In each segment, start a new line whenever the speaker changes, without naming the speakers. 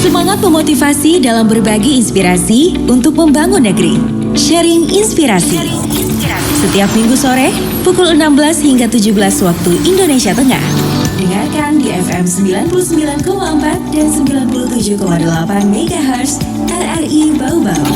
Semangat memotivasi dalam berbagi inspirasi untuk membangun negeri. Sharing Inspirasi. Setiap minggu sore, pukul 16 hingga 17 waktu Indonesia Tengah. Dengarkan di FM 99,4 dan 97,8 MHz RRI Bau-Bau.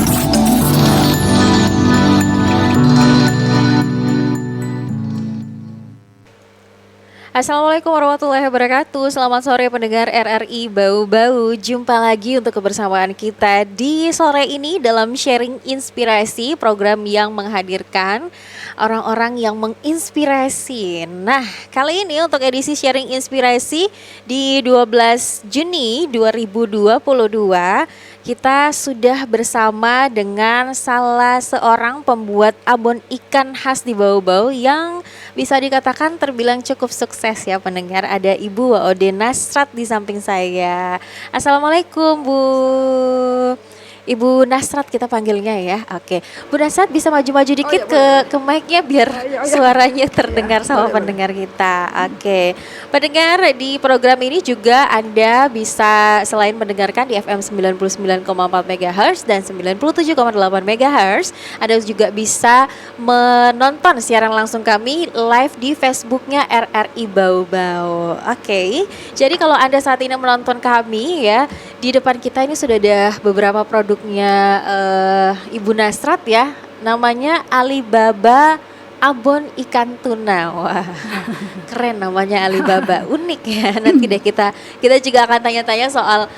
Assalamualaikum warahmatullahi wabarakatuh. Selamat sore pendengar RRI Bau-Bau. Jumpa lagi untuk kebersamaan kita di sore ini dalam Sharing Inspirasi, program yang menghadirkan orang-orang yang menginspirasi. Nah, kali ini untuk edisi Sharing Inspirasi di 12 Juni 2022, kita sudah bersama dengan salah seorang pembuat abon ikan khas di Bau-Bau yang bisa dikatakan terbilang cukup sukses ya pendengar. Ada Ibu Waode Nasrat di samping saya. Assalamualaikum Bu. Ibu Nasrat kita panggilnya ya. Oke. Bu Nasrat bisa maju-maju dikit ke mic-nya biar suaranya terdengar sama pendengar kita. Oke. Pendengar di program ini juga Anda bisa selain mendengarkan di FM 99,4 MHz dan 97,8 MHz, Anda juga bisa menonton siaran langsung kami live di Facebooknya RRI Bau-Bau. Oke. Jadi kalau Anda saat ini menonton kami ya, di depan kita ini sudah ada beberapa produknya Ibu Nasrat ya. Namanya Alibaba Abon Ikan Tuna. Wah, keren namanya Alibaba. Unik ya. Nanti deh kita juga akan tanya-tanya soal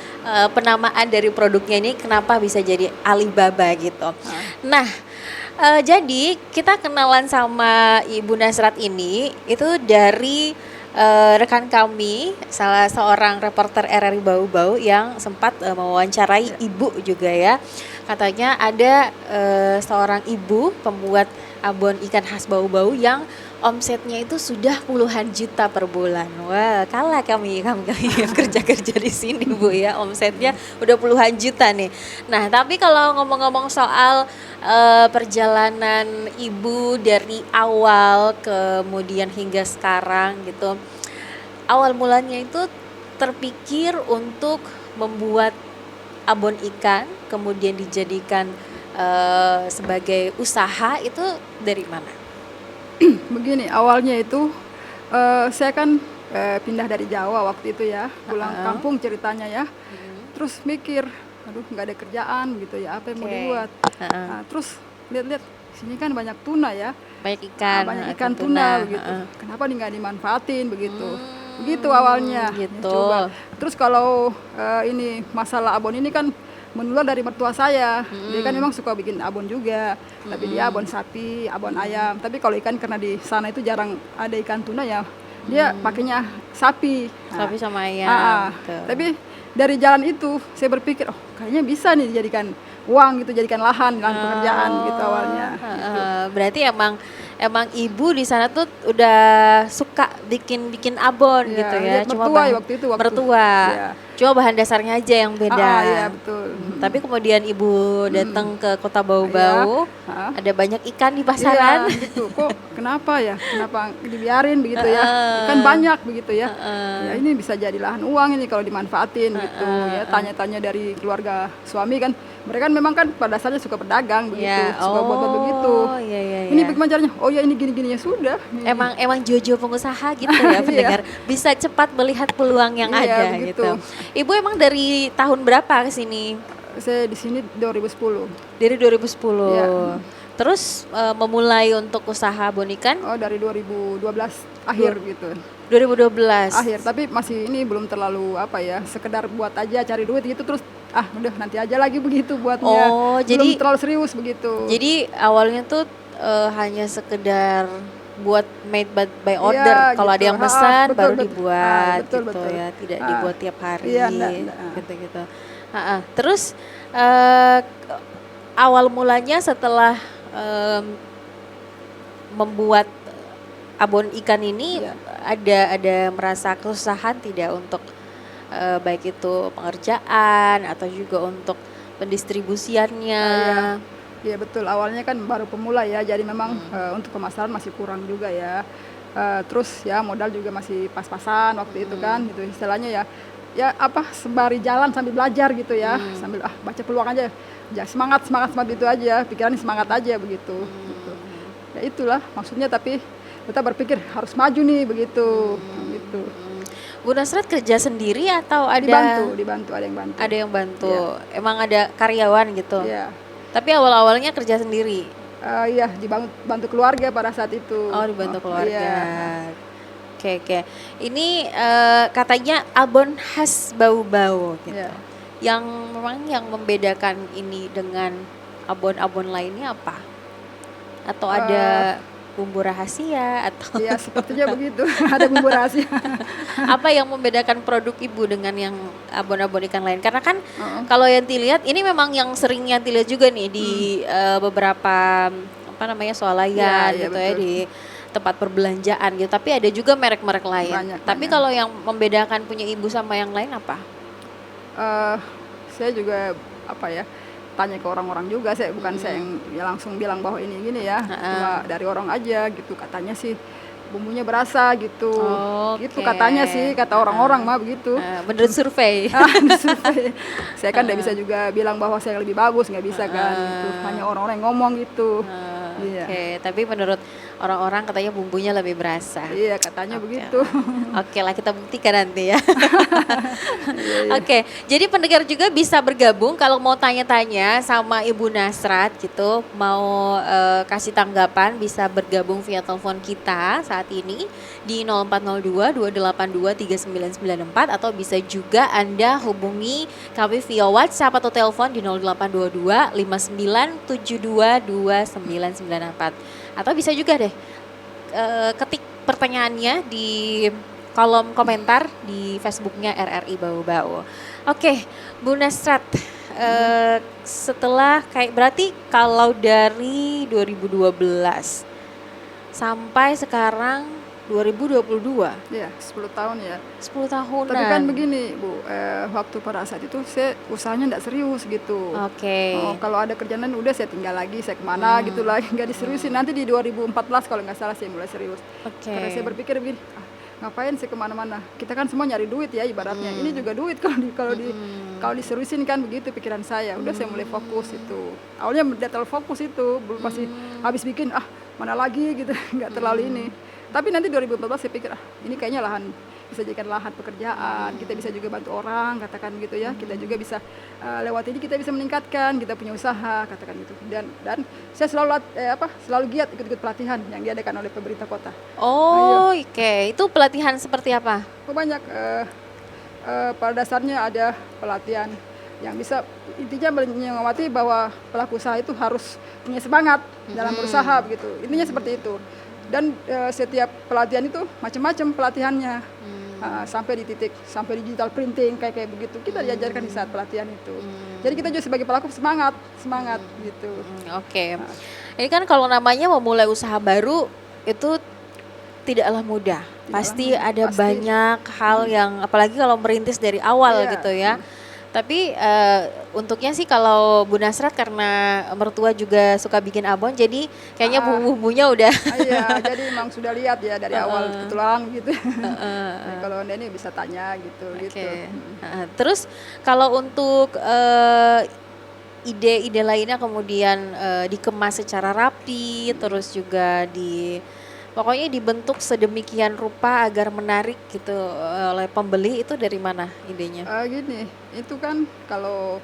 penamaan dari produknya ini, kenapa bisa jadi Alibaba gitu. Nah, jadi kita kenalan sama Ibu Nasrat ini itu dari rekan kami, salah seorang reporter RRI Bau-Bau yang sempat mewawancarai Ibu juga ya. Katanya ada seorang ibu pembuat abon ikan khas Bau-Bau yang omsetnya itu sudah puluhan juta per bulan. Wah, kalah kami kerja-kerja di sini Bu ya, omsetnya udah puluhan juta nih. Nah, tapi kalau ngomong-ngomong soal perjalanan Ibu dari awal kemudian hingga sekarang gitu. Awal mulanya itu terpikir untuk membuat abon ikan kemudian dijadikan sebagai usaha, itu dari mana?
Begini, awalnya itu saya kan pindah dari Jawa waktu itu ya, pulang kampung ceritanya ya. Terus mikir, aduh nggak ada kerjaan gitu ya, apa yang mau dibuat. Nah, terus lihat-lihat sini kan banyak tuna ya,
Banyak ikan,
banyak ikan tuna begitu. Kenapa nggak dimanfaatin begitu? Begitu awalnya.
Gitu.
Ya, coba. Terus kalau ini masalah abon ini kan menular dari mertua saya. Dia kan memang suka bikin abon juga, tapi dia abon sapi, abon ayam. Tapi kalau ikan karena di sana itu jarang ada ikan tuna ya, dia pakainya sapi.
Sapi sama ayam. Gitu.
Tapi dari jalan itu saya berpikir, oh kayaknya bisa nih dijadikan uang gitu, jadikan lahan pekerjaan gitu awalnya. Gitu.
Berarti emang ibu di sana tuh udah suka bikin abon
Ya,
gitu ya.
lihat mertua ya waktu itu.
Mertua.
Ya.
Cuma bahan dasarnya aja yang beda.
Iya betul.
Tapi kemudian ibu datang ke kota Bau-Bau, ada banyak ikan di pasaran.
Iya gitu. Kok kenapa ya? Kenapa dibiarin begitu ya? Ikan banyak begitu ya. Ya ini bisa jadi lahan uang ini kalau dimanfaatin gitu ya. Tanya-tanya dari keluarga suami kan. Mereka kan memang kan pada dasarnya suka pedagang begitu,
Ya.
suka buat begitu.
Iya.
Ini bagaimana caranya? Oh ya ini gini-gini ya sudah.
Emang Jojo pengusaha gitu ya pendengar. Bisa cepat melihat peluang yang ada
begitu.
gitu. Ibu emang dari tahun berapa ke sini?
Saya di sini 2010.
Dari 2010.
Iya.
Terus memulai untuk usaha abon ikan?
Oh dari 2012 akhir gitu.
2012.
Akhir, tapi masih ini belum terlalu apa ya, sekedar buat aja cari duit gitu terus udah nanti aja lagi begitu buatnya.
Oh,
belum
jadi
terlalu serius begitu.
Jadi awalnya tuh hanya sekedar buat made by order.
Iya,
Kalau
gitu.
ada yang pesan
Betul,
baru
betul.
dibuat
Betul,
gitu
betul.
ya, tidak dibuat tiap hari
Iya, enggak.
gitu. Terus awal mulanya setelah membuat abon ikan ini ada merasa kesusahan tidak untuk baik itu pengerjaan atau juga untuk pendistribusiannya?
Iya betul, awalnya kan baru pemula ya, jadi memang untuk pemasaran masih kurang juga ya. Terus ya modal juga masih pas-pasan waktu itu kan, gitu istilahnya ya. ya apa sembari jalan sambil belajar gitu ya, sambil baca peluang aja, ya semangat itu aja, pikirannya semangat aja begitu. Gitu. Ya itulah maksudnya, tapi kita berpikir harus maju nih begitu. Gitu.
Bu Nasrat kerja sendiri atau ada
Dibantu, ada yang bantu.
Ada yang bantu. Emang ada karyawan gitu.
Iya.
Tapi awal-awalnya kerja sendiri.
Iya, bantu keluarga pada saat itu.
Oh, dibantu keluarga.
Iya.
Oke. Ini katanya abon khas Bau-Bau gitu.
Iya.
Yang memang yang membedakan ini dengan abon-abon lainnya apa? Atau ada bumbu rahasia atau
Iya, sepertinya begitu. Ada bumbu rahasia.
apa yang membedakan produk Ibu dengan yang abon-abon ikan lain? Karena kan kalau Yanti lihat ini memang yang sering Yanti lihat juga nih di beberapa apa namanya swalayan
Iya,
gitu ya,
betul.
di tempat perbelanjaan gitu. Tapi ada juga merek-merek lain. Tapi
Banyak.
kalau yang membedakan punya Ibu sama yang lain apa?
Saya juga apa ya, tanya ke orang-orang juga, saya bukan saya yang ya langsung bilang bahwa ini gini ya, cuma dari orang aja gitu, katanya sih bumbunya berasa gitu. Gitu
Oke.
katanya sih, kata orang-orang mah begitu.
Menurut survei.
Disurvei. Saya kan nggak bisa juga bilang bahwa saya lebih bagus, nggak bisa kan gitu. Hanya orang-orang yang ngomong gitu. Iya.
Oke, tapi menurut orang-orang katanya bumbunya lebih berasa.
Iya, katanya begitu.
Oke lah, kita buktikan nanti ya. Oke, jadi pendengar juga bisa bergabung kalau mau tanya-tanya sama Ibu Nasrat gitu, mau kasih tanggapan, bisa bergabung via telepon kita saat ini di 0402 282 3994 atau bisa juga Anda hubungi kami via WhatsApp atau telepon di 0822 5972 2994. Atau bisa juga deh ketik pertanyaannya di kolom komentar di Facebooknya RRI Bau-Bau. Oke, Bu Nasrat, setelah berarti kalau dari 2012 sampai sekarang 2022,
Iya, 10 tahun ya.
10 tahunan.
Tapi kan begini Bu, waktu pada saat itu saya usahanya nggak serius gitu.
Oke.
Kalau ada kerjaan udah saya tinggal lagi, saya kemana gitu lagi, nggak diseriusin. Nanti di 2014 kalau nggak salah saya mulai serius.
Oke.
Karena saya berpikir begini, ngapain sih kemana-mana? Kita kan semua nyari duit ya ibaratnya. Ini juga duit kalau diseriusin kan begitu pikiran saya. Udah saya mulai fokus itu. Awalnya tidak terlalu fokus itu, belum pasti habis bikin mana lagi gitu, nggak terlalu ini. Tapi nanti 2014 saya pikir ini kayaknya lahan bisa jadikan lahan pekerjaan, kita bisa juga bantu orang, katakan gitu ya, kita juga bisa lewat ini kita bisa meningkatkan, kita punya usaha, katakan gitu. Dan saya selalu giat ikut-ikut pelatihan yang diadakan oleh pemerintah kota.
Oh, oke. Itu pelatihan seperti apa?
Banyak pada dasarnya ada pelatihan yang bisa intinya menyemangati bahwa pelaku usaha itu harus punya semangat dalam berusaha begitu. Intinya seperti itu. Dan setiap pelatihan itu macam-macam pelatihannya. Sampai sampai digital printing kayak begitu kita diajarkan di saat pelatihan itu. Jadi kita juga sebagai pelaku semangat gitu.
Oke. Ini kan kalau namanya memulai usaha baru itu tidaklah mudah. Pasti ada banyak hal yang apalagi kalau merintis dari awal gitu ya. Tapi untuknya sih kalau Bu Nasrat karena mertua juga suka bikin abon, jadi kayaknya bumbu-bumbunya udah.
Iya, jadi memang sudah lihat ya dari awal kebetulan gitu. Kalau Anda ini bisa tanya gitu.
Terus kalau untuk ide-ide lainnya kemudian dikemas secara rapi, terus juga pokoknya dibentuk sedemikian rupa agar menarik gitu oleh pembeli, itu dari mana idenya?
Gini, itu kan kalau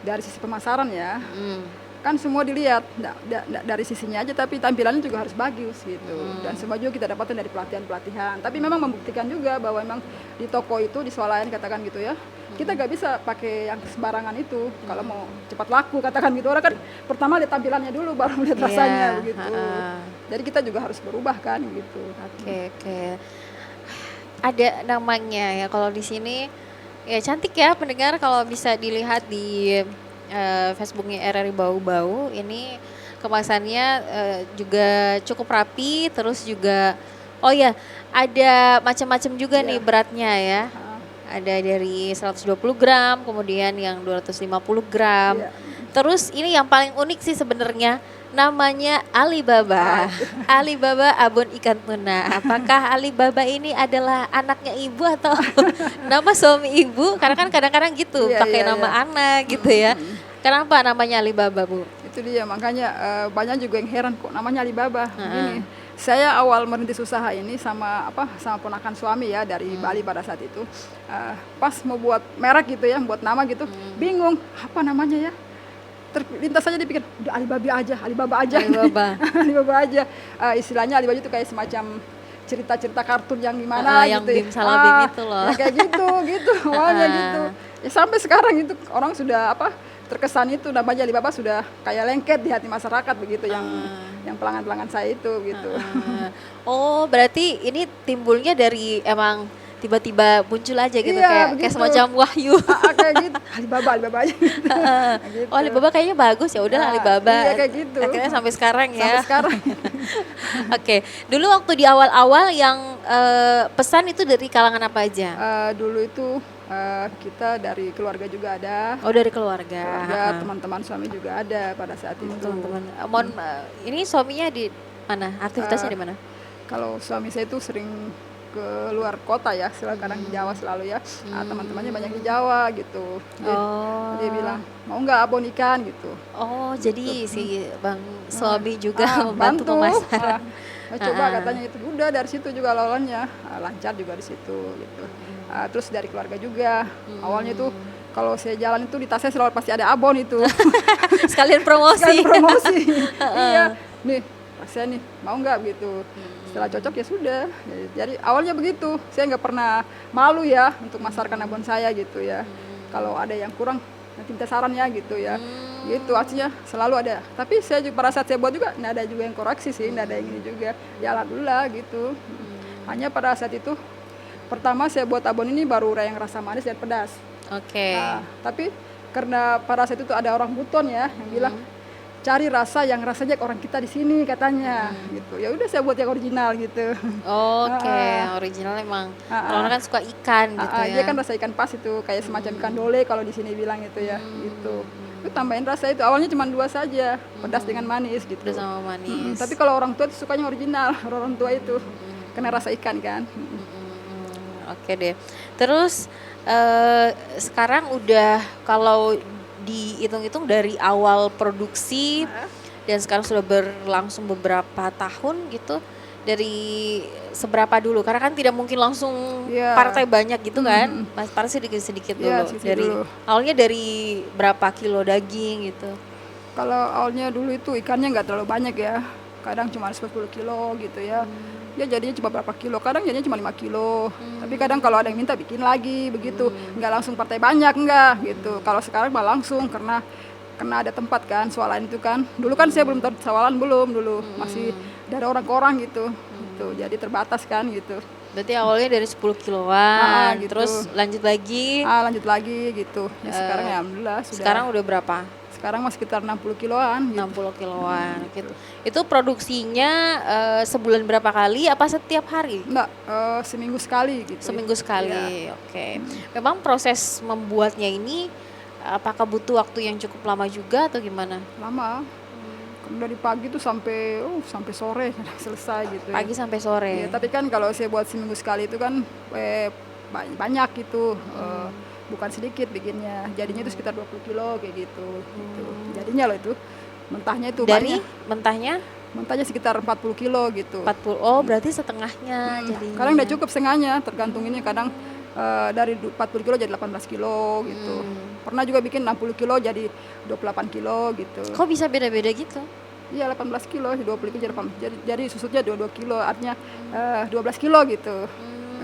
dari sisi pemasaran ya, kan semua dilihat dari sisinya aja, tapi tampilannya juga harus bagus gitu. Dan semua juga kita dapatkan dari pelatihan-pelatihan. Tapi memang membuktikan juga bahwa memang di toko itu di swalayan katakan gitu ya, kita gak bisa pakai yang sembarangan itu kalau mau cepat laku katakan gitu. Orang kan pertama lihat tampilannya dulu baru lihat rasanya begitu. Jadi kita juga harus berubah kan gitu.
Oke. Ada namanya ya kalau di sini ya, cantik ya pendengar kalau bisa dilihat di Facebooknya RRI Bau-Bau. Ini kemasannya juga cukup rapi, terus juga ada macam-macam juga nih beratnya ya. Ada dari 120 gram, kemudian yang 250 gram. Terus ini yang paling unik sih sebenarnya namanya Alibaba. Alibaba abon ikan tuna. Apakah Alibaba ini adalah anaknya ibu atau nama suami ibu? Karena kan kadang-kadang gitu
Iya,
pakai
iya,
nama
iya.
anak gitu ya. Kenapa namanya Alibaba, Bu?
Itu dia makanya banyak juga yang heran kok namanya Alibaba. Begini, saya awal merintis usaha ini sama ponakan suami ya dari Bali pada saat itu. Pas mau buat merek gitu ya, buat nama gitu, bingung apa namanya ya. Terlintas saja dipikir udah Alibaba aja, Alibaba aja.
Alibaba.
Alibaba aja. Istilahnya Alibaba itu kayak semacam cerita-cerita kartun yang gimana
yang
gitu.
Bim Salah Bim itu loh.
Ya kayak gitu awalnya gitu. Ya sampai sekarang itu orang sudah terkesan itu namanya Alibaba sudah kayak lengket di hati masyarakat begitu yang pelanggan-pelanggan saya itu gitu.
Oh, berarti ini timbulnya dari emang tiba-tiba muncul aja gitu
Iya,
kayak
begitu.
semacam wahyu.
Kayak gitu. Alibaba aja. Gitu.
Oh, Alibaba kayaknya bagus ya udahlah
Nah,
Alibaba.
iya, kayak gitu.
Akhirnya sampai sekarang ya.
Sampai sekarang.
Oke, dulu waktu di awal-awal yang pesan itu dari kalangan apa aja?
Dulu itu kita dari keluarga juga ada.
Oh, dari keluarga.
Teman-teman suami juga ada pada saat itu.
Teman-teman. Ini suaminya di mana? Aktivitasnya di mana?
Kalau suami saya itu sering ke luar kota ya, kadang di Jawa selalu ya. Teman-temannya banyak di Jawa gitu. Dia bilang mau nggak abon ikan gitu.
Oh, jadi si Bang suami juga membantu
bantu.
memasak.
Coba katanya itu udah dari situ juga lawannya lancar juga di situ gitu. Terus dari keluarga juga. Awalnya itu kalau saya jalan itu di tasnya selalu pasti ada abon itu.
Sekalian promosi.
Sekalian promosi. Iya. Nih, saya nih mau nggak gitu. Setelah cocok ya sudah. Jadi awalnya begitu. Saya nggak pernah malu ya untuk masarkan abon saya gitu ya. Kalau ada yang kurang nanti minta saran ya gitu ya. Gitu artinya selalu ada. Tapi saya juga pada saat saya buat juga nggak ada juga yang koreksi sih, nggak ada yang ini juga. Ya alhamdulillah gitu. Hanya pada saat itu pertama saya buat abon ini baru yang rasa manis dan pedas.
Oke.
Tapi karena pada saat itu ada orang Buton ya yang bilang cari rasa yang rasanya orang kita di sini katanya gitu. Ya udah saya buat yang original gitu.
Oke, original emang. Kalau orang kan suka ikan gitu ya.
Dia kan rasa ikan pas itu kayak semacam ikan dole kalau di sini bilang itu ya gitu. Itu tambahin rasa itu awalnya cuma 2 saja, pedas dengan manis gitu.
Pedas sama manis.
Tapi kalau orang tua itu sukanya original, orang tua itu karena rasa ikan kan.
Oke deh. Terus sekarang udah kalau dihitung-hitung dari awal produksi dan sekarang sudah berlangsung beberapa tahun gitu, dari seberapa dulu? Karena kan tidak mungkin langsung partai banyak gitu kan, Mas partai sedikit-sedikit dulu. Dari
dulu.
awalnya dari berapa kilo daging gitu?
Kalau awalnya dulu itu ikannya nggak terlalu banyak ya, kadang cuma 10 kilo gitu ya. Ya jadinya cuma berapa kilo, kadang jadinya cuma 5 kilo. Tapi kadang kalau ada yang minta bikin lagi begitu, nggak langsung partai banyak enggak gitu. Kalau sekarang mah langsung karena ada tempat kan, swalayan itu kan. Dulu kan saya belum tahu swalan dulu, masih dari orang ke orang gitu. Gitu. Jadi terbatas kan gitu.
Berarti awalnya dari 10 kiloan,
gitu.
terus lanjut lagi.
Lanjut lagi gitu. Ya sekarang ya alhamdulillah sudah.
Sekarang udah berapa?
Sekarang masih sekitar 60 kiloan gitu.
60 kiloan gitu. Itu produksinya sebulan berapa kali apa setiap hari?
Enggak, seminggu sekali gitu.
Seminggu sekali.
Ya.
Oke. Memang proses membuatnya ini apakah butuh waktu yang cukup lama juga atau gimana?
Lama. Dari pagi tuh sampai sore selesai gitu.
Pagi sampai sore.
Ya, tapi kan kalau saya buat seminggu sekali itu kan banyak gitu. Bukan sedikit bikinnya. Jadinya itu sekitar 20 kilo kayak gitu. Gitu. Jadinya loh itu mentahnya itu
dari
banyak. Mentahnya sekitar 40 kilo gitu.
40. Oh, berarti setengahnya jadinya.
Kadang udah cukup setengahnya, tergantung ini kadang dari 40 kilo jadi 18 kilo gitu. Pernah juga bikin 60 kilo jadi 28 kilo gitu.
Kok bisa beda-beda gitu?
Iya 18 kilo, 20 kilo jadi susutnya 22 kilo, artinya 12 kilo gitu.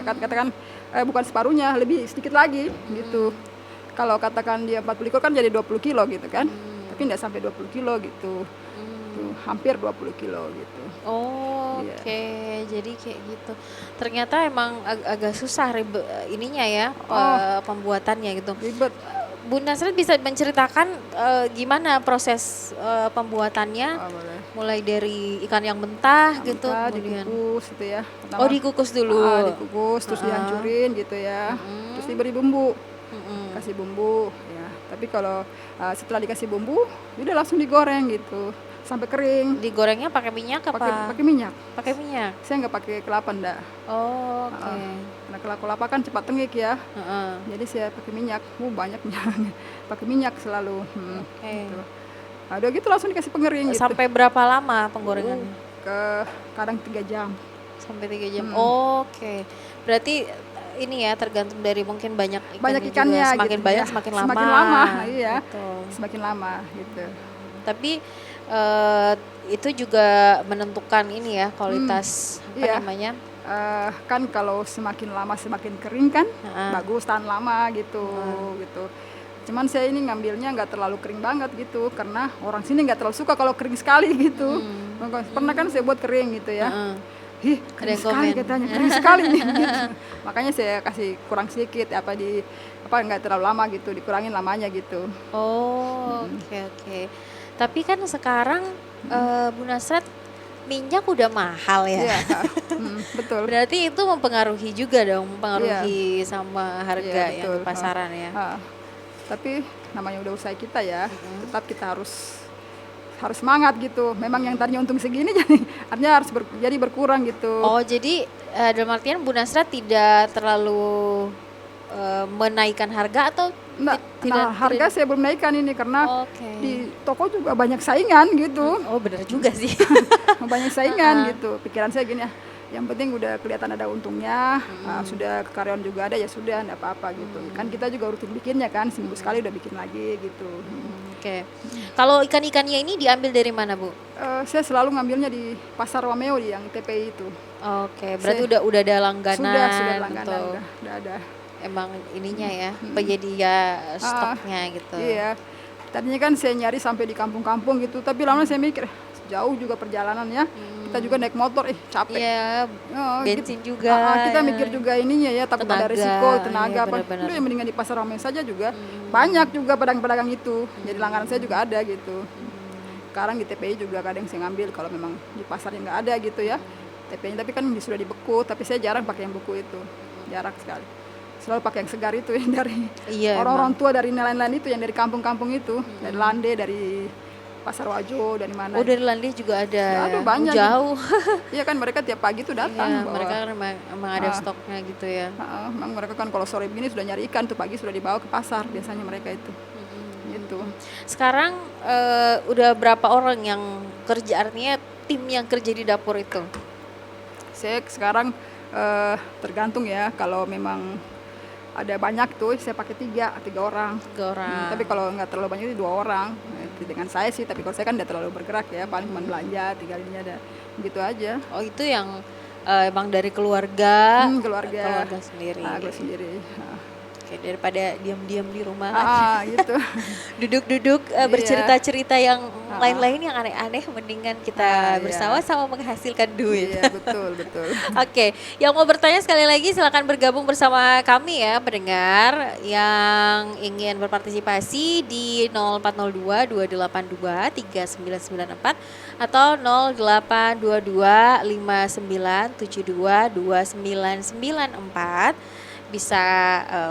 Katakan bukan separuhnya, lebih sedikit lagi gitu. Kalau katakan dia 40 kilo kan jadi 20 kilo gitu kan. Tapi tidak sampai 20 kilo gitu. Tuh, hampir 20 kilo gitu.
Oh, oke. Jadi kayak gitu. Ternyata emang agak susah ininya ya, pembuatannya gitu.
Ribet.
Bu Nasrin bisa menceritakan gimana proses pembuatannya?
Boleh.
Mulai dari ikan yang mentah gitu, kemudian
dikukus gitu ya.
Pertama, dikukus dulu.
Dikukus terus dihancurin gitu ya. Terus diberi bumbu. Kasih bumbu ya. Tapi kalau setelah dikasih bumbu, udah langsung digoreng gitu. sampai kering.
Digorengnya pakai minyak apa?
Pakai minyak.
Pakai minyak.
Saya nggak pakai kelapa ndak.
Oh, oke.
Karena kalau kelapa kan cepat tengik ya. Jadi saya pakai minyak. Banyaknya. Pakai minyak selalu.
Oke.
Gitu. Nah, udah gitu langsung dikasih pengering gitu.
Sampai berapa lama penggorengannya?
Kadang 3 jam.
Sampai 3 jam. Oke. Berarti ini ya tergantung dari mungkin banyak
ikannya
juga. Semakin
gitu,
banyak
ya.
semakin lama.
Semakin lama, iya.
Gitu.
Semakin lama gitu.
Tapi itu juga menentukan ini ya kualitas apa namanya?
Kan kalau semakin lama semakin kering kan bagus, tahan lama gitu. Cuman saya ini ngambilnya nggak terlalu kering banget gitu, karena orang sini nggak terlalu suka kalau kering sekali gitu. Pernah kan saya buat kering gitu ya. Kering sekali katanya, kering sekali nih gitu. Makanya saya kasih kurang sedikit nggak terlalu lama gitu, dikurangin lamanya gitu.
Oke. Tapi kan sekarang Bu Nasrat minyak udah mahal ya.
Iya, betul.
Berarti itu mempengaruhi juga dong, sama harga yang di pasaran ya. Tapi namanya udah usaha kita ya, tetap kita harus semangat gitu. Memang yang tadinya untung segini jadi artinya harus jadi berkurang gitu. Oh, jadi dalam artian Bu Nasrat tidak terlalu menaikkan harga atau
harga saya belum naikkan ini karena di toko juga banyak saingan gitu.
Oh, benar juga sih.
Banyak saingan gitu. Pikiran saya gini ya, yang penting udah kelihatan ada untungnya, sudah karyawan juga ada ya sudah, enggak apa-apa gitu. Kan kita juga rutin bikinnya kan, seminggu sekali udah bikin lagi gitu.
Oke. Kalau ikan-ikannya ini diambil dari mana, Bu?
Saya selalu ngambilnya di Pasar Romeo yang TPI itu.
Oke, berarti udah ada langganan.
Sudah langganan, udah ada.
Emang ininya ya, penyedia stoknya gitu.
Iya. Tadinya kan saya nyari sampai di kampung-kampung gitu, tapi lama saya mikir jauh juga perjalanannya. Kita juga naik motor, capek.
Iya, bensin juga.
Kita mikir juga ininya ya, takut ada risiko, tenaga. Udah yang mendingan di Pasar Romeo saja juga. Banyak juga pedagang-pedagang itu. Jadi langganan saya juga ada gitu. Sekarang di TPI juga kadang saya ngambil kalau memang di pasarnya nggak ada gitu ya. TPI tapi kan sudah dibeku, tapi saya jarang pakai yang beku itu. Jarang sekali. Selalu pakai yang segar itu yang dari orang-orang tua dari nelayan-nelayan itu yang dari kampung-kampung itu, dari Lande, dari Pasar Wajo, dari mana.
Oh, dari Lande juga ada.
Aduh, banyak.
Jauh.
Iya kan mereka tiap pagi tuh datang.
Iya, mereka kan emang ada stoknya gitu ya.
Memang mereka kan kalau sore begini sudah nyari ikan tuh, pagi sudah dibawa ke pasar biasanya mereka itu. Gitu.
Sekarang udah berapa orang yang kerja, artinya tim yang kerja di dapur itu?
Saya sekarang tergantung ya, kalau memang ada banyak tuh saya pakai tiga orang. Tapi kalau nggak terlalu banyak itu 2 orang dengan saya sih, tapi kalau saya kan nggak terlalu bergerak ya, paling cuma belanja, tinggal ini ada gitu aja.
Oh, itu yang emang dari keluarga sendiri.
Keluarga sendiri.
Oke, daripada diam-diam di rumah
gitu.
duduk-duduk bercerita-cerita yang lain-lain yang aneh-aneh, mendingan kita bersama-sama menghasilkan duit.
Iya, betul.
Oke, yang mau bertanya sekali lagi silakan bergabung bersama kami ya pendengar yang ingin berpartisipasi di 0402 282 3994 atau 0822 5972 2994. Bisa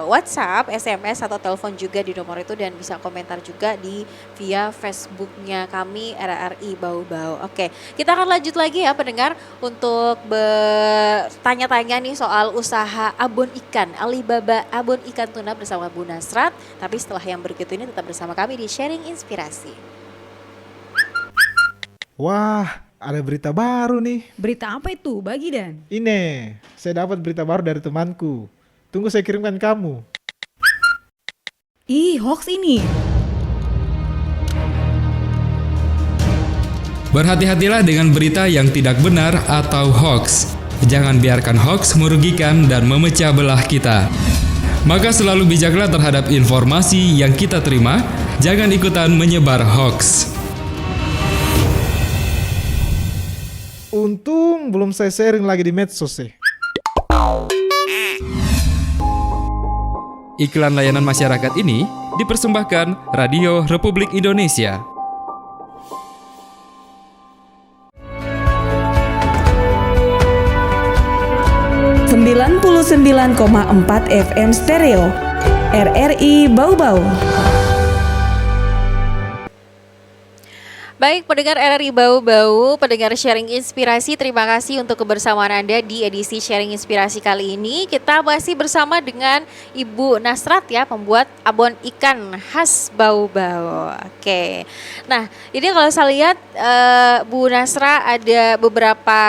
WhatsApp, SMS atau telepon juga di nomor itu, dan bisa komentar juga via Facebooknya kami RRI Bau-Bau. Oke, kita akan lanjut lagi ya pendengar untuk bertanya-tanya nih soal usaha abon ikan, Alibaba Abon Ikan Tuna bersama Bu Nasrat. Tapi setelah yang berikut ini tetap bersama kami di Sharing Inspirasi.
Wah, ada berita baru nih.
Berita apa itu, Bagi Dan?
Ini, saya dapat berita baru dari temanku. Tunggu saya kirimkan kamu.
Ih, hoax ini.
Berhati-hatilah dengan berita yang tidak benar atau hoax. Jangan biarkan hoax merugikan dan memecah belah kita. Maka selalu bijaklah terhadap informasi yang kita terima. Jangan ikutan menyebar hoax.
Untung belum saya sharing lagi di medsos sih.
Iklan layanan masyarakat ini dipersembahkan Radio Republik Indonesia.
...99,4 FM Stereo RRI Bau-Bau.
Baik, pendengar RRI Bau-Bau, pendengar Sharing Inspirasi, terima kasih untuk kebersamaan Anda di edisi Sharing Inspirasi kali ini. Kita masih bersama dengan Ibu Nasrat ya, pembuat abon ikan khas Bau-Bau. Oke, nah ini kalau saya lihat Bu Nasra ada beberapa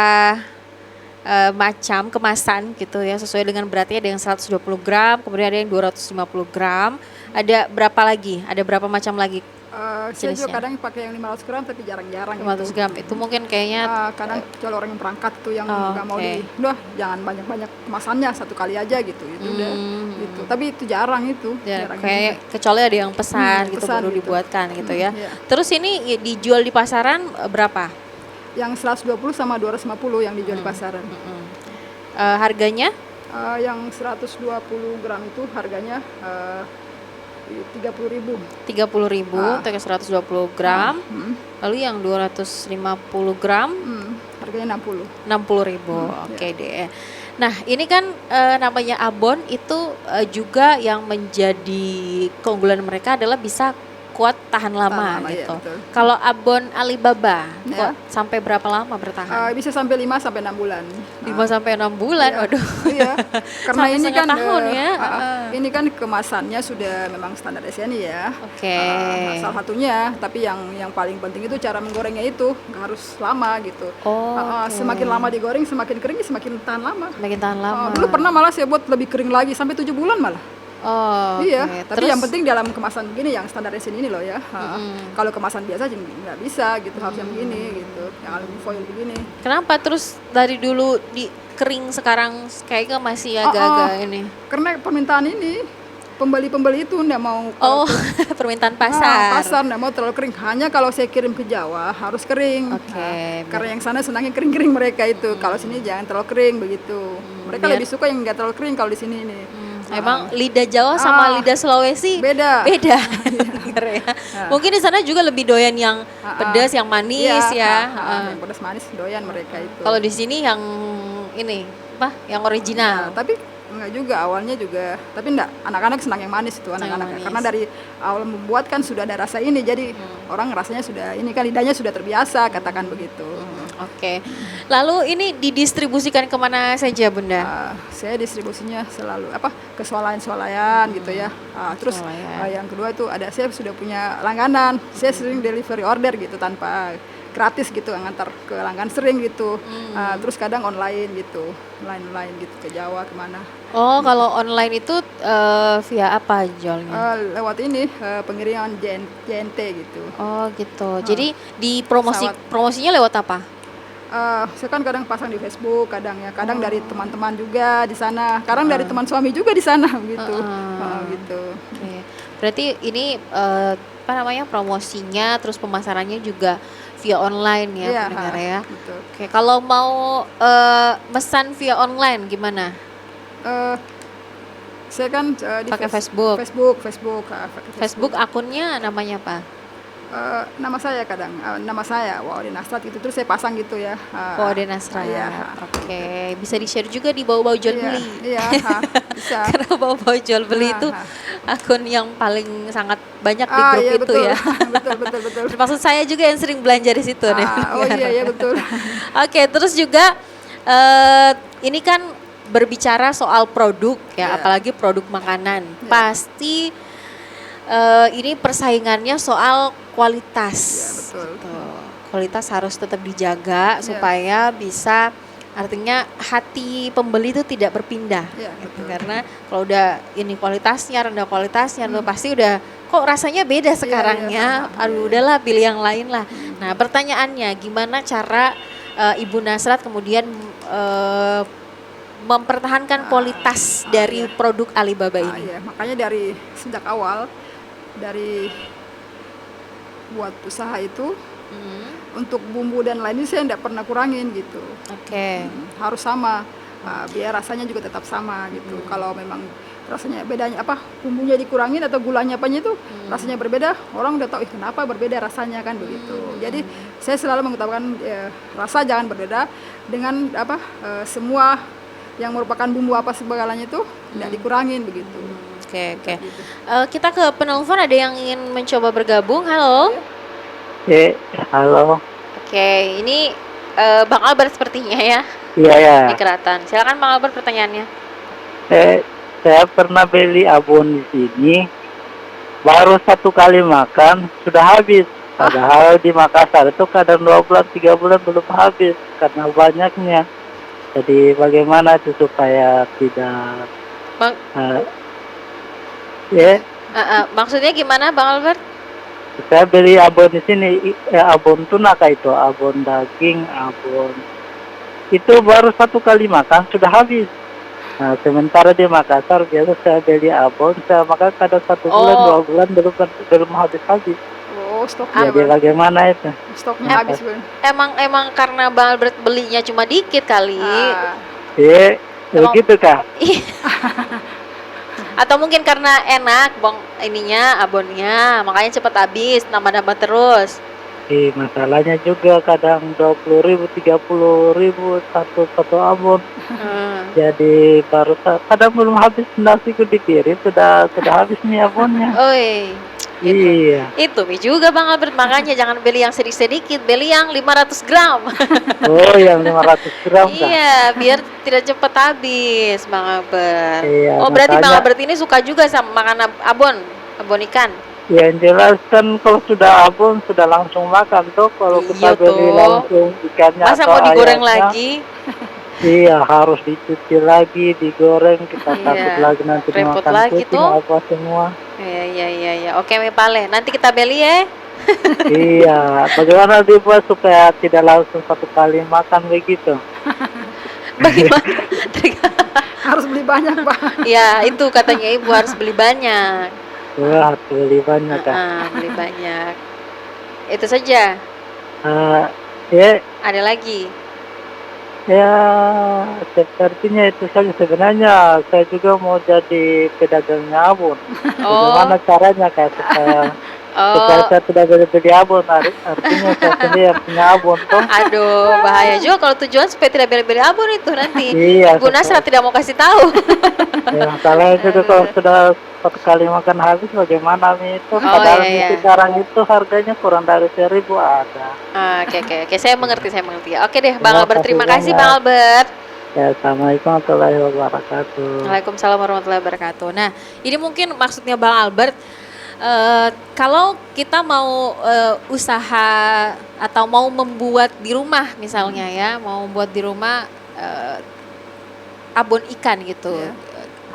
macam kemasan gitu ya, sesuai dengan beratnya, ada yang 120 gram, kemudian ada yang 250 gram. Ada berapa lagi? Ada berapa macam lagi?
Saya
Jenisnya.
juga kadang pakai yang 500 gram tapi jarang-jarang
500 gram itu mungkin kayaknya
kadang kecuali orang yang berangkat tuh yang
Oh,
nggak mau
oke.
udah jangan banyak-banyak kemasannya, satu kali aja gitu itu udah gitu. Tapi itu jarang itu.
ya,
Jarang
kayak kecuali ada yang pesan gitu
pesan
baru
gitu.
dibuatkan gitu ya.
Iya.
Terus ini dijual di pasaran berapa?
Yang 120 sama 250 yang dijual di pasaran.
Harganya?
Yang 120 gram itu harganya 30.000.
30.000 untuk yang 120 gram. Lalu yang 250 gram
Harganya 60.
60.000. Oke deh. Nah, ini kan namanya abon itu juga yang menjadi keunggulan mereka adalah bisa kuat tahan lama
lama, iya,
gitu.
betul.
Kalau abon Alibaba
Ya.
kok sampai berapa lama bertahan?
Bisa sampai 5 sampai 6 bulan.
5 sampai 6 bulan.
Iya.
Waduh.
Iya. Karena
Sampai
ini
setengah
kan
tahun ya.
ini kan kemasannya sudah memang standar SNI ya.
Oke.
Salah satunya, tapi yang paling penting itu cara menggorengnya itu nggak harus lama gitu.
Oh,
Semakin lama digoreng, semakin kering, semakin tahan lama.
Makin tahan lama.
Dulu pernah malah saya buat lebih kering lagi sampai 7 bulan malah.
Oh,
Iya,
oke.
tapi yang penting dalam kemasan begini yang standar SNI ini loh ya. Kalau kemasan biasa nggak bisa gitu, harus yang begini gitu, yang aluminium foil begini.
Kenapa terus dari dulu di kering sekarang kayaknya masih agak-agak ini?
Karena permintaan ini pembeli-pembeli itu nggak mau
Oh, permintaan pasar.
pasar nggak mau terlalu kering. Hanya kalau saya kirim ke Jawa harus kering.
Oke,
Karena yang sana senangnya kering-kering mereka itu. Kalau sini jangan terlalu kering begitu. Mereka
biar-
lebih suka yang nggak terlalu kering kalau di sini ini.
Emang lidah Jawa sama lidah Sulawesi
Beda.
beda. Bener ya. Mungkin di sana juga lebih doyan yang pedas, yang manis ya.
Yang pedas manis doyan mereka itu.
Kalau di sini yang ini apa? Yang original.
Tapi enggak juga awalnya juga. Tapi enggak, anak-anak senang yang manis itu anak-anak.
manis.
Karena dari awal membuat kan sudah ada rasa ini. Jadi orang rasanya sudah ini kan lidahnya sudah terbiasa katakan begitu.
Oke. Lalu ini didistribusikan kemana saja, Bunda?
Saya distribusinya selalu ke swalayan-swalayan gitu ya. Terus
Swalayan.
yang kedua itu ada saya sudah punya langganan. Saya sering delivery order gitu tanpa gratis gitu ngantar ke langganan sering gitu. Terus kadang online gitu, online gitu ke Jawa kemana.
Oh, kalau online itu via apa jualnya?
Lewat ini pengiriman JNT gitu.
Oh, gitu. Jadi promosinya lewat apa?
Saya kan kadang pasang di Facebook, kadang dari teman-teman juga di sana, kadang dari teman suami juga di sana gitu. Gitu.
Oke. Berarti ini promosinya terus pemasarannya juga via online ya,
Iya,
pendengar ya.
Gitu.
Oke, kalau mau pesan via online gimana?
Saya kan di
Pakai Facebook.
Facebook.
Akunnya namanya apa?
Nama saya nama saya Waude Nasrat gitu, terus saya pasang gitu ya.
Waude Nasrat.
Iya.
Oke, bisa di-share juga di bau-bau jual beli.
Iya, bisa.
Karena bau-bau jual beli itu akun yang paling sangat banyak di grup
iya,
itu
betul.
ya.
betul.
Termasuk saya juga yang sering belanja di situ nih.
Oh iya betul.
Oke, terus juga ini kan berbicara soal produk ya,
Iya.
apalagi produk makanan. Pasti ini persaingannya soal kualitas.
Iya, betul.
Gitu. Kualitas harus tetap dijaga supaya bisa, artinya hati pembeli itu tidak berpindah.
Iya,
Gitu.
betul.
Karena kalau udah ini kualitasnya, rendah kualitasnya, lo pasti udah kok rasanya beda sekarangnya. Aduh, udahlah pilih yang lain lah. Nah, pertanyaannya gimana cara Ibu Nasrat kemudian mempertahankan kualitas dari produk Alibaba ini?
Iya, makanya dari sejak awal dari buat usaha itu untuk bumbu dan lainnya saya tidak pernah kurangin gitu.
Oke.
Harus sama, biar rasanya juga tetap sama gitu. Kalau memang rasanya bedanya bumbunya dikurangin atau gulanya apanya itu rasanya berbeda, orang udah tahu kenapa berbeda rasanya kan begitu. Jadi saya selalu mengutamakan rasa jangan berbeda dengan semua yang merupakan bumbu segalanya itu tidak dikurangin begitu.
Oke. Kita ke penelpon, ada yang ingin mencoba bergabung. Halo.
Halo.
Oke, ini Bang Albert sepertinya ya
Iya ya.
di Keratan. Silakan Bang Albert pertanyaannya.
Saya pernah beli abon di sini, baru 1 kali makan sudah habis. Padahal di Makassar itu kadang 2 bulan, 3 bulan belum habis karena banyaknya. Jadi bagaimana itu supaya tidak
Bang,
eh, ya
maksudnya gimana Bang Albert?
saya beli abon di sini, abon tuna kayak itu, abon daging, abon itu baru 1 kali makan sudah habis. Nah, sementara di Makassar biasa saya beli abon, saya makan kadang 1 bulan,
Oh.
2 bulan belum habis.
Oh, stoknya
Jadi
Bang.
bagaimana itu?
Stoknya habis Bang.
Emang karena Bang Albert belinya cuma dikit kali.
Ah,
Begitu kah?
Atau mungkin karena enak bang ininya abonnya, makanya cepat habis, nambah-nambah terus.
Masalahnya juga kadang 20.000, 30.000 satu abon. Jadi baru kadang belum habis nasiku dikirim sudah habis nih abonnya.
Oi, gitu.
Iya.
Itu juga Bang Albert, makanya jangan beli yang sedikit-sedikit, beli yang 500 gram.
Oh, yang 500 gram kah?
Iya, biar tidak cepat habis Bang Albert.
Iya,
Oh, berarti Bang
makanya-
Albert ini suka juga sama makan abon ikan.
Yang jelas kan kalau sudah abon sudah langsung makan tuh. Kalau kita
Iya,
beli
toh.
langsung ikannya
Masa
atau
mau digoreng
ayamnya,
lagi?
Iya, harus dicuci lagi, digoreng, kita
Iya,
takut lagi nanti
repot
dimakan
lagi
kucing
tuh.
apa semua.
Iya. Oke, Mi Pale. Nanti kita beli ya.
Iya, bagaimana dibuat supaya tidak langsung 1 kali makan begitu?
Bagaimana?
harus beli banyak Pak.
Ya, itu katanya Ibu harus beli banyak.
Wah, harus beli banyak kan?
Beli banyak. Itu saja.
Ya,
Ada lagi.
ya, sepertinya itu saja sebenarnya. Saya juga mau jadi pedagangnya abon. Bagaimana caranya Kak supaya saya tidak boleh beli abon? Artinya saya sendiri yang punya abon toh.
Aduh, bahaya juga kalau tujuan supaya tidak beli-beli abon itu nanti.
Iya,
Ibu Nasra tidak mau kasih tahu.
Ya, masalahnya juga kalau sudah 1 kali makan habis bagaimana Mi itu? Padahal
iya,
Mi
iya.
sekarang itu harganya kurang dari 1.000 ada.
Oke. Saya mengerti. Oke deh, Bang
Ya,
Albert. Terima
kasih
kasih
banyak.
Bang Albert.
Ya, assalamualaikum warahmatullahi wabarakatuh.
Waalaikumsalam warahmatullahi wabarakatuh. Nah, ini mungkin maksudnya Bang Albert, kalau kita mau usaha atau mau membuat di rumah misalnya ya, mau membuat di rumah abon ikan gitu.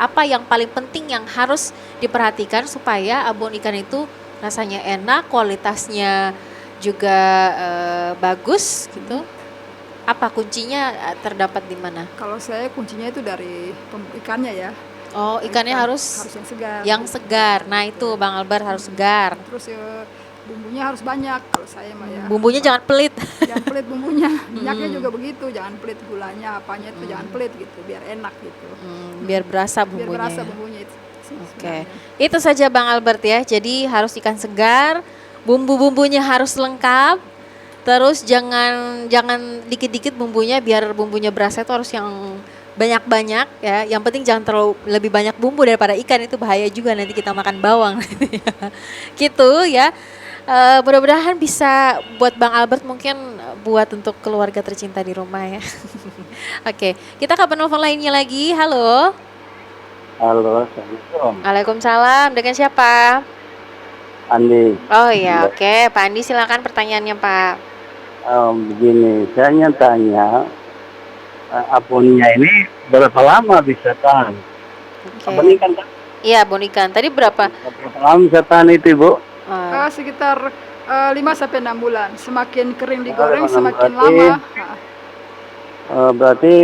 Apa yang paling penting yang harus diperhatikan supaya abon ikan itu rasanya enak, kualitasnya juga bagus gitu? Apa kuncinya terdapat di mana?
Kalau saya kuncinya itu dari ikannya ya.
Oh, ikannya harus
yang segar.
yang segar. Nah, itu Bang Albert harus segar.
Terus bumbunya harus banyak kalau saya mah ya.
Bumbunya jangan pelit.
Jangan pelit bumbunya. Minyaknya juga begitu, jangan pelit gulanya, apanya itu jangan pelit gitu, biar enak gitu.
Biar berasa
Biar
bumbunya.
berasa
ya.
bumbunya itu.
Oke. Itu saja Bang Albert ya. Jadi harus ikan segar, bumbu-bumbunya harus lengkap. Terus jangan dikit-dikit bumbunya, biar bumbunya berasa itu harus yang banyak-banyak ya. Yang penting jangan terlalu lebih banyak bumbu daripada ikan, itu bahaya juga nanti kita makan bawang. Gitu ya. Mudah-mudahan bisa buat Bang Albert, mungkin buat untuk keluarga tercinta di rumah ya. Oke, kita ke penelpon lainnya lagi. Halo.
Halo, assalamualaikum.
Waalaikumsalam. Dengan siapa?
Andi,
Oh iya, oke. Pak Andi silakan pertanyaannya, Pak.
begini, saya ingin tanya, abonnya ini berapa lama bisa tahan? Abon
Oke.
ikan kan
Iya, abon ikan. Tadi berapa?
berapa lama bisa tahan itu, Ibu?
Sekitar 5 sampai 6 bulan. Semakin kering digoreng,
5 sampai 6
semakin
berarti-
lama.
Berarti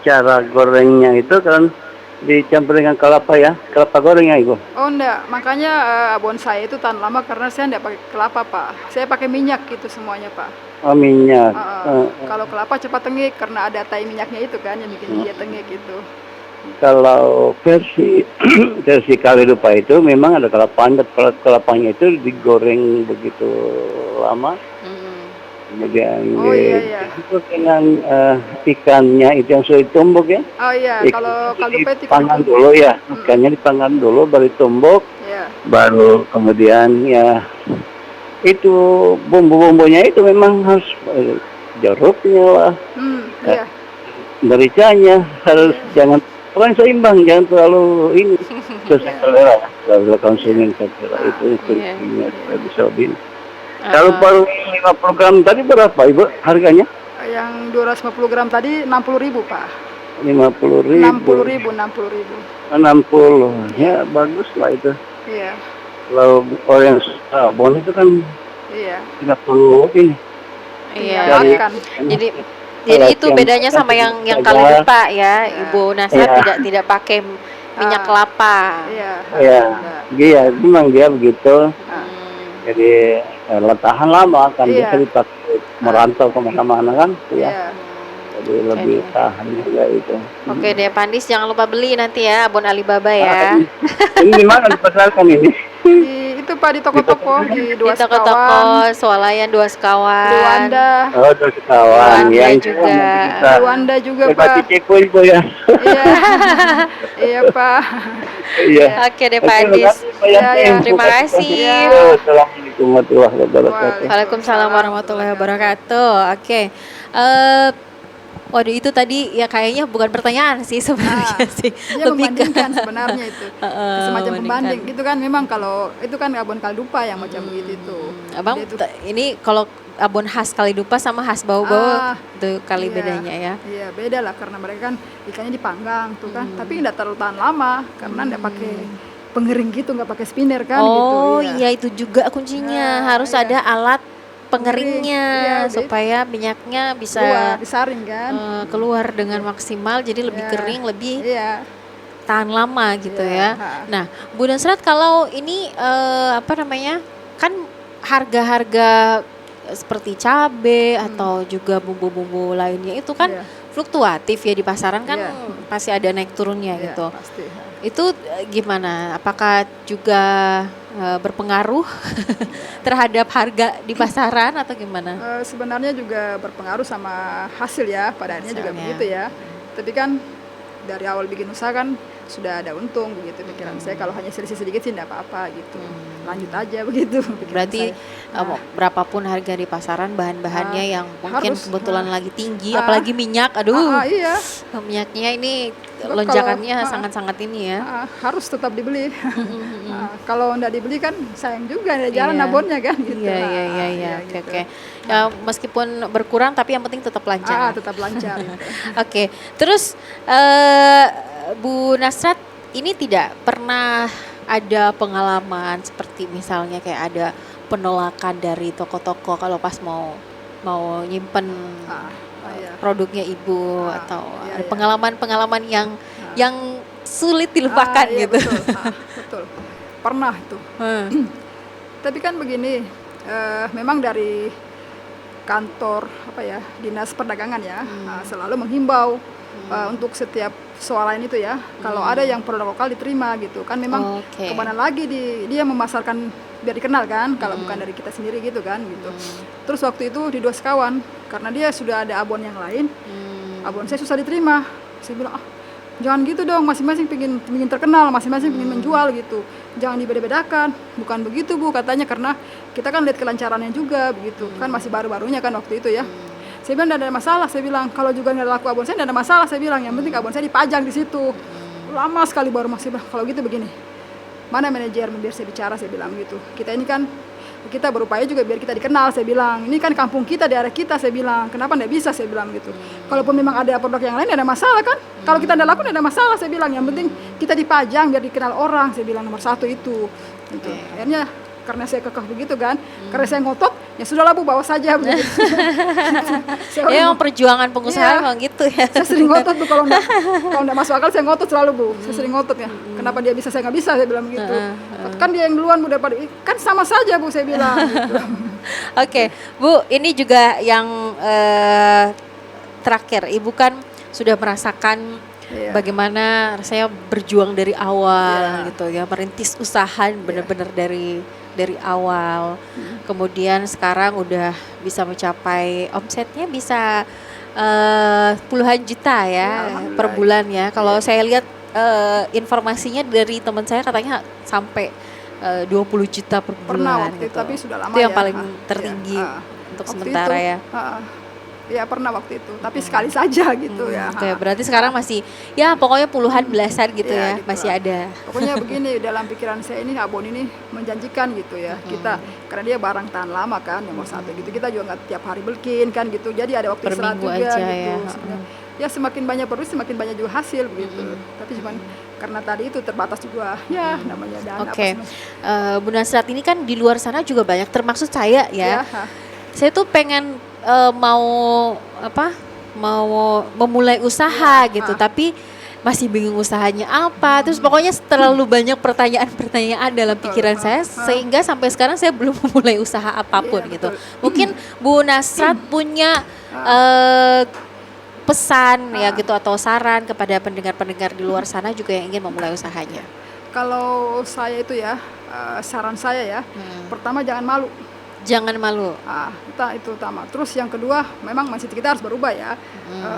cara gorengnya itu kan dicampur dengan kelapa ya, kelapa goreng ya, Ibu?
Oh enggak, makanya abon saya itu tahan lama karena saya enggak pakai kelapa Pak. Saya pakai minyak gitu semuanya Pak.
Oh, minyak.
Kalau kelapa cepat tengik karena ada tai minyaknya itu kan yang bikin dia tengik gitu.
Kalau versi versi kaledupa itu memang ada kelapanya, kelapanya itu digoreng begitu lama, kemudian
Oh, iya.
dicampur dengan ikannya itu yang sudah ditumbuk ya.
Oh iya, kalau kaldu peti
Dipanggang dulu ya, ikannya dipanggang dulu baru ditumbuk,
ya.
baru kemudian ya itu bumbu-bumbunya itu memang harus jeruknya lah,
Iya.
mericanya harus jangan pokoknya seimbang, jangan terlalu ini sesuai selera, kalau konsumen selera itu
Iya.
supaya bisa lebih. Kalau baru 50 gram tadi berapa Ibu harganya?
Yang 250 gram tadi 60.000 Pak.
50.000.
60.000.
60 ya bagus lah itu.
Iya.
Kalau orang sabon itu kan
Iya.
30 ini.
Iya.
Dari-
Makan.
Jadi
Kalau
itu
yang-
bedanya sama yang
saja.
kali lupa ya, Ibu Nasrat
Iya.
tidak pakai minyak
Ah.
kelapa.
Iya.
Ya,
Enggak.
iya memang dia begitu.
Hmm.
Jadi tahan lama kan
Iya.
bisa dipakai merantau kemana-mana kan, ya.
Iya.
Jadi lebih tahan juga itu.
Oke deh, Pandis jangan lupa beli nanti ya abon Alibaba ya.
Ini di mana dipasarkan ini?
Di itu Pak di toko-toko di
Di
Dua
toko-toko
Sekawan,
Swalayan, Dua Sekawan.
di Wanda,
Oh, terus kawan
Wanda
yang
juga.
di Wanda juga
Coba
Pak.
dicekuin Bu ya.
Iya. Iya Pak.
Iya.
Oke deh, Pandis.
Iya, iya.
Terima kasih.
Assalamualaikum warahmatullahi wabarakatuh.
Waalaikumsalam warahmatullahi wabarakatuh. Oke. Waduh itu tadi ya kayaknya bukan pertanyaan sih sebenarnya sih.
Dia
Lebih ke
membandingkan sebenarnya itu. Semacam
membandingkan.
pembanding. Itu kan memang kalau itu kan abon kaldupa yang macam begitu itu.
Abang
Dia itu
ini kalau abon khas Kalidupa sama khas Bau-Bau itu kali
iya.
bedanya ya.
Iya beda lah karena mereka kan ikannya dipanggang tuh kan, tapi nggak terlalu tahan lama karena nggak pakai pengering gitu, nggak pakai spinner kan
Oh
gitu.
iya itu juga kuncinya, harus
iya.
ada alat pengeringnya
Iya,
supaya minyaknya bisa
Keluar, disaring kan.
keluar dengan maksimal, jadi lebih
Iya.
kering, lebih
Iya.
tahan lama gitu
Iya,
ya.
ha.
Nah, Bu Nasrat kalau ini apa namanya? Kan harga-harga seperti cabe atau juga bumbu-bumbu lainnya itu kan
Iya.
fluktuatif ya di pasaran kan
Iya.
pasti ada naik turunnya
Iya,
gitu.
pasti.
Itu gimana? Apakah juga berpengaruh terhadap harga di pasaran atau gimana?
Sebenarnya juga berpengaruh sama hasil ya, pada akhirnya juga
Hasilnya.
begitu ya. Tapi kan dari awal bikin usaha kan sudah ada untung begitu pikiran saya, kalau hanya selisih sedikit sih enggak apa-apa gitu. Lanjut aja begitu pikiran
Berarti
saya.
berapapun harga di pasaran bahan-bahannya yang mungkin
harus,
kebetulan lagi tinggi,
ah.
apalagi minyak, aduh,
Iya.
minyaknya ini
Kalau-
lonjakannya
ah.
sangat-sangat ini ya.
Harus tetap dibeli. Kalau enggak dibeli kan sayang juga ada jalan
Iya.
abonnya kan gitu.
Iya, iya,
Nah,
iya, iya, oke,
gitu.
oke. Ya, meskipun berkurang tapi yang penting tetap lancar.
Tetap lancar. gitu.
Oke, terus Bu Nasrat ini tidak pernah ada pengalaman seperti misalnya kayak ada penolakan dari toko-toko kalau pas mau nyimpen
Iya.
produknya Ibu
Ah,
atau
iya,
ada
iya.
pengalaman-pengalaman yang sulit dilupakan
Iya,
gitu.
Betul. Betul. Pernah itu. Tapi kan begini, memang dari kantor apa ya, dinas perdagangan ya, selalu menghimbau untuk setiap swalayan itu ya, kalau ada yang produk lokal diterima gitu kan, memang
Oke.
kemana lagi dia memasarkan biar dikenal kan, kalau bukan dari kita sendiri gitu kan gitu. Terus waktu itu di Dua Sekawan, karena dia sudah ada abon yang lain, abon saya susah diterima. Saya bilang jangan gitu dong, masing-masing pingin terkenal, masing-masing pingin menjual gitu. Jangan dibeda-bedakan. Bukan begitu Bu katanya, karena kita kan lihat kelancarannya juga begitu. Kan masih baru-barunya kan waktu itu ya. Saya bilang tidak ada masalah, saya bilang kalau juga nggak laku abon saya tidak ada masalah, saya bilang yang penting abon saya dipajang di situ. Lama sekali baru masih bilang kalau gitu begini. Mana manajer biar saya bicara, saya bilang gitu. Kita ini kan kita berupaya juga biar kita dikenal, saya bilang. Ini kan kampung kita, daerah kita, saya bilang. Kenapa tidak bisa, saya bilang gitu. Kalaupun memang ada produk yang lain, tidak ada masalah kan. Kalau kita tidak laku, tidak ada masalah, saya bilang. Yang penting kita dipajang biar dikenal orang, saya bilang nomor satu itu. Gitu. Akhirnya karena saya kekeh begitu kan, karena saya ngotot, ya sudahlah Bu, bawa saja begitu. Saya
Ya,
ngomong,
penjuangan pengusaha
Iya.
emang gitu ya.
saya sering ngotot Bu, kalau enggak masuk akal saya ngotot selalu Bu. Saya sering ngotot ya. Kenapa dia bisa saya nggak bisa, saya bilang begitu. Kan dia yang duluan Bu daripada kan sama saja Bu, saya bilang gitu.
Oke, Bu, ini juga yang terakhir. Ibu kan sudah merasakan
Iya.
bagaimana rasanya berjuang dari awal
Iya.
gitu ya, merintis usaha benar-benar dari awal. Kemudian sekarang udah bisa mencapai omsetnya bisa puluhan juta ya
Alhamdulillah.
per bulan ya. Kalau saya lihat informasinya dari teman saya katanya sampai 20 juta per bulan
Pernah waktu
gitu.
itu, tapi sudah lama
Itu yang
ya.
paling
Ah,
tertinggi
iya.
untuk
Waktu
sementara
itu,
ya.
Ya pernah waktu itu, tapi sekali saja gitu ya.
Oke, berarti sekarang masih ya pokoknya puluhan belasan gitu
Iya,
ya,
gitu
masih
lah.
ada.
Pokoknya begini, dalam pikiran saya ini abon ini menjanjikan gitu ya. Kita karena dia barang tahan lama kan nomor satu gitu. Kita juga nggak tiap hari bikin kan gitu. Jadi ada waktu
Per
istirahat
minggu
juga
aja
gitu.
ya.
Sebenarnya. Ya semakin banyak produksi semakin banyak juga hasil gitu. Tapi cuman karena tadi itu terbatas juga ya namanya dana.
Oke,
apa sih,
Bu Nasrat ini kan di luar sana juga banyak, termasuk saya ya. Saya tuh pengen mau memulai usaha gitu, tapi masih bingung usahanya apa. Terus pokoknya terlalu banyak pertanyaan-pertanyaan dalam pikiran saya sehingga sampai sekarang saya belum memulai usaha apapun
Iya,
gitu.
betul.
Mungkin Bu Nasrat punya pesan ya gitu atau saran kepada pendengar-pendengar di luar sana juga yang ingin memulai usahanya.
Kalau saya itu ya saran saya ya, pertama jangan malu.
Jangan malu.
Itu utama. Terus yang kedua, memang mindset kita harus berubah ya.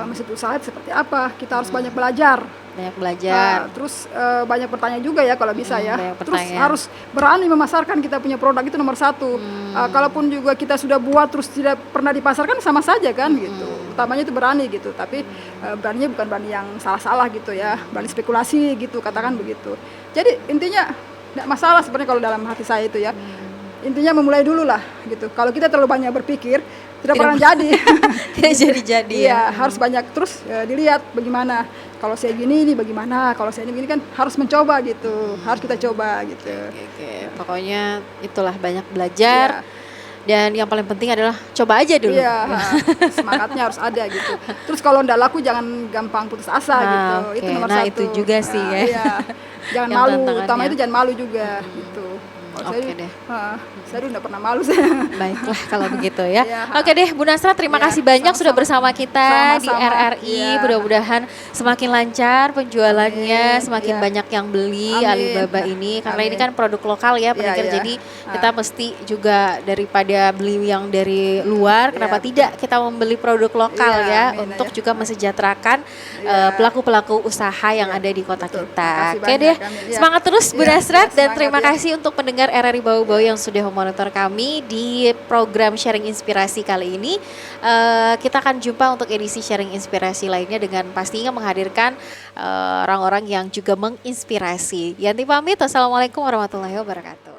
Mindset usaha seperti apa? Kita harus banyak belajar.
Banyak belajar.
Terus banyak bertanya juga ya kalau bisa ya.
banyak
Terus
bertanya.
harus berani memasarkan kita punya produk itu nomor satu. Kalaupun juga kita sudah buat terus tidak pernah dipasarkan sama saja kan gitu. Utamanya itu berani gitu. Tapi beraninya bukan berani yang salah-salah gitu ya. Berani spekulasi gitu, katakan begitu. Jadi intinya tidak masalah sebenarnya kalau dalam hati saya itu ya. Intinya memulai dulu lah gitu. Kalau kita terlalu banyak berpikir tidak pernah jadi.
Tidak jadi-jadi
Iya, harus banyak terus dilihat bagaimana. Kalau saya gini ini bagaimana, kalau saya ini begini kan harus mencoba gitu. Harus kita coba gitu.
Oke, pokoknya itulah banyak belajar. Dan yang paling penting adalah coba aja dulu.
Iya, semangatnya harus ada gitu. Terus kalau ndak laku jangan gampang putus asa gitu.
Oke,
Itu nomor
nah
satu.
itu juga sih ya.
Iya. Jangan
Yang
malu,
tantangannya.
utama itu jangan malu juga gitu. Kalau
Oke
saya,
deh.
Saya dulu ndak pernah malu saya.
Baiklah kalau begitu ya.
Iya.
Oke deh Bu Nasrat, terima
Iya,
kasih banyak sudah
sama-sama.
bersama kita di
Sama-sama.
RRI.
Iya.
Mudah-mudahan semakin lancar penjualannya,
Amin.
semakin
Iya.
banyak yang beli
Amin.
Alibaba ini karena ini
Amin.
kan produk lokal ya pendengar.
iya.
Jadi kita mesti juga daripada beli yang dari luar, kenapa
Iya,
tidak kita membeli produk lokal
Iya,
ya
amin,
untuk
ya.
juga mesejahterakan
Iya.
pelaku-pelaku usaha yang ada di kota
Betul.
kita.
Terima kasih
Oke
banyak,
deh,
Amin. Iya.
semangat terus Bu
Iya,
Nasrat
iya,
dan
semangat,
terima
ya.
kasih untuk pendengar RRI Bau-Bau yang sudah memonitor kami di program Sharing Inspirasi kali ini. Kita akan jumpa untuk edisi Sharing Inspirasi lainnya dengan pastinya menghadirkan orang-orang yang juga menginspirasi. Yanti pamit, wassalamualaikum warahmatullahi wabarakatuh.